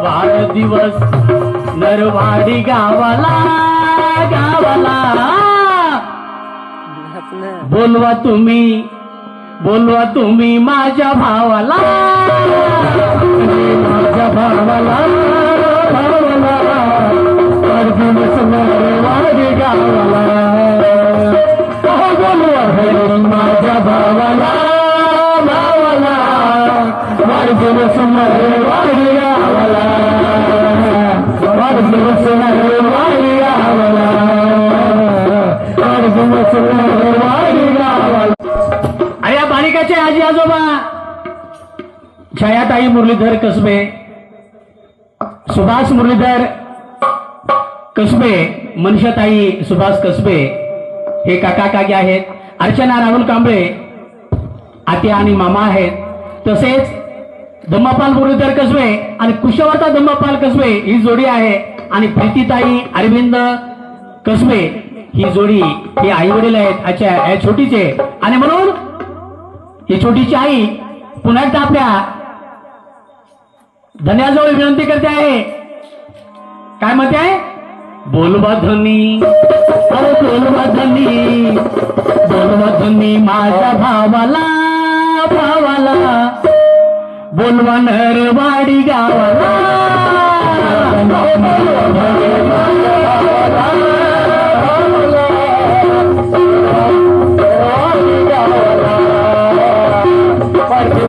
वाढदिवस नरवाडी गावाला गावाला बोलवा तुम्ही माझ्या भावाला वाढदिवस नरवाडी गावाला बोलवा माझ्या भावाला वाढदिवस नरवाडी गावाला वाढदिवस नरवाडी गावाला वाढदिवस नरवाडी गावाला. अरे या बालिकाचे आजी आजोबा छायाताई मुरलीधर कसबे, सुभाष मुरलीधर कसबे, मनशाताई सुभाष कसबे हे काका काकी आहेत. अर्चना राहुल कांबळे आत्या आणि मामा आहेत. तसेच धम्मापाल मुरलीधर कसबे आणि कुशवार्ता धम्मापाल कसबे ही जोडी आहे. आणि प्रीतीताई अरविंद कसबे ही जोडी ही आई वडील आहेत. अच्छा या छोटीचे. आणि म्हणून ही छोटीची आई पुन्हा एकदा आपल्या धन्याजवळ विनंती करते आहे. काय म्हणते आहे? बोलवा धनी, अरे बोलवा धनी माझ्या भावाला भावाला बोलवा नरवाडी गावाला